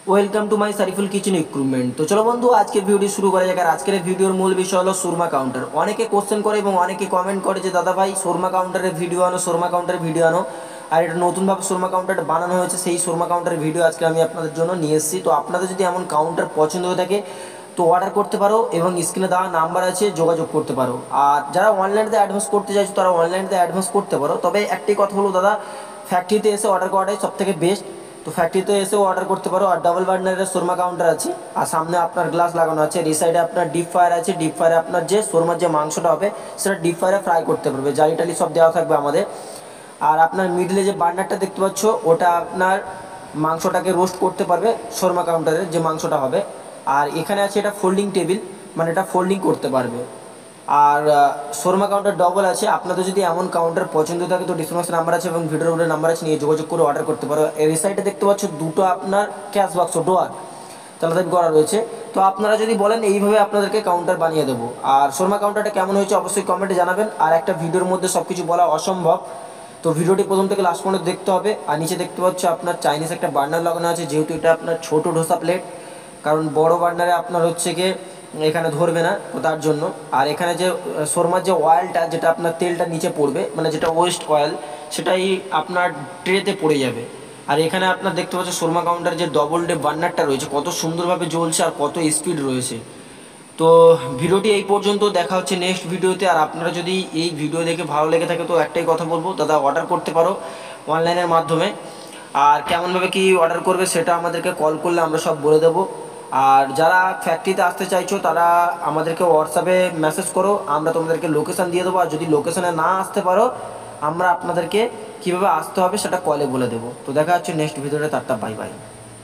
Welcome to my Shariful kitchen equipment. তো চলো বন্ধু, আজকের ভিডিওটি শুরু করা যাক। আর আজকের ভিডিওর মূল বিষয় হলো সুরমা কাউন্টার। অনেকে কোশ্চেন করে এবং অনেকে কমেন্ট করে যে দাদা ভাই সুরমা কাউন্টারের ভিডিও আনো, সুরমা কাউন্টারের ভিডিও আনো। আর এটা নতুনভাবে সুরমা কাউন্টারটা বানানো হয়েছে, সেই সুরমা কাউন্টারের ভিডিও আজকে আমি আপনাদের জন্য নিয়ে এসেছি। তো আপনাদের যদি এমন কাউন্টার পছন্দ হয়ে থাকে তো অর্ডার করতে পারো এবং স্ক্রিনে দেওয়া নাম্বার আছে, যোগাযোগ করতে পারো। আর যারা অনলাইনেতে অ্যাডভান্স করতে চাইছো তারা অনলাইনেতে অ্যাডভান্স করতে পারো। তবে একটি কথা হলো দাদা, ফ্যাক্টরিতে এসে অর্ডার করাটাই সব থেকে বেস্ট। তো ফ্যাক্টরিতে এসেও অর্ডার করতে পারো। আর ডাবল বার্নারের শর্মা কাউন্টার আছে, আর সামনে আপনার গ্লাস লাগানো আছে, আর এই সাইডে আপনার ডিপ ফায়ার আছে। ডিপ ফায়ারে আপনার যে শর্মার যে মাংসটা হবে সেটা ডিপ ফায়ারে ফ্রাই করতে পারবে, জালি টালি সব দেওয়া থাকবে আমাদের। আর আপনার মিডলে যে বার্নারটা দেখতে পাচ্ছ ওটা আপনার মাংসটাকে রোস্ট করতে পারবে, শর্মা কাউন্টারের যে মাংসটা হবে। আর এখানে আছে এটা ফোল্ডিং টেবিল, মানে এটা ফোল্ডিং করতে পারবে। আর শর্মা কাউন্টার ডবল আছে। আপনাদের যদি এমন কাউন্টার পছন্দ থাকে তো ডিসক্রিপশন নাম্বার আছে এবং ভিডিওর উপরে নাম্বার আছে, নিয়ে যোগাযোগ করে অর্ডার করতে পারো। এই সাইডে দেখতে পাচ্ছ দুটো আপনার ক্যাশ বাক্স ডোয়ার তালাদাবি করা রয়েছে। তো আপনারা যদি বলেন এইভাবে আপনাদেরকে কাউন্টার বানিয়ে দেবো। আর শর্মা কাউন্টারটা কেমন হয়েছে অবশ্যই কমেন্টে জানাবেন। আর একটা ভিডিওর মধ্যে সব কিছু বলা অসম্ভব, তো ভিডিওটি প্রথম থেকে লাস্ট পর্যন্ত দেখতে হবে। আর নিচে দেখতে পাচ্ছ আপনার চাইনিজ একটা বার্নার লাগানো আছে, যেহেতু এটা আপনার ছোটো ডোসা প্লেট, কারণ বড় বার্নারে আপনার হচ্ছে গিয়ে এখানে ধরবে না, তো তার জন্য। আর এখানে যে শর্মার যে অয়েলটা, যেটা আপনার তেলটা নিচে পড়বে, মানে যেটা ওয়েস্ট অয়েল, সেটাই আপনার ট্রেতে পড়ে যাবে। আর এখানে আপনার দেখতে পাচ্ছেন শর্মা কাউন্টার যে ডবল ডে বার্নারটা রয়েছে কত সুন্দরভাবে জ্বলছে আর কত স্পিড রয়েছে। তো ভিডিওটি এই পর্যন্ত, দেখা হচ্ছে নেক্সট ভিডিওতে। আর আপনারা যদি এই ভিডিও দেখে ভালো লেগে থাকে তো একটাই কথা বলবো, দাদা অর্ডার করতে পারো অনলাইনের মাধ্যমে। আর কেমনভাবে কি অর্ডার করবে সেটা আমাদেরকে কল করলে আমরা সব বলে দেবো। আর যারা ফ্যাক্টরিতে আসতে চাইছো তারা আমাদেরকে হোয়াটসঅ্যাপে মেসেজ করো, আমরা তোমাদেরকে লোকেশান দিয়ে দেবো। আর যদি লোকেশানে না আসতে পারো আমরা আপনাদেরকে কীভাবে আসতে হবে সেটা কলে বলে দেবো। তো দেখা হচ্ছে নেক্সট ভিডিওতে, তারটা বাই বাই।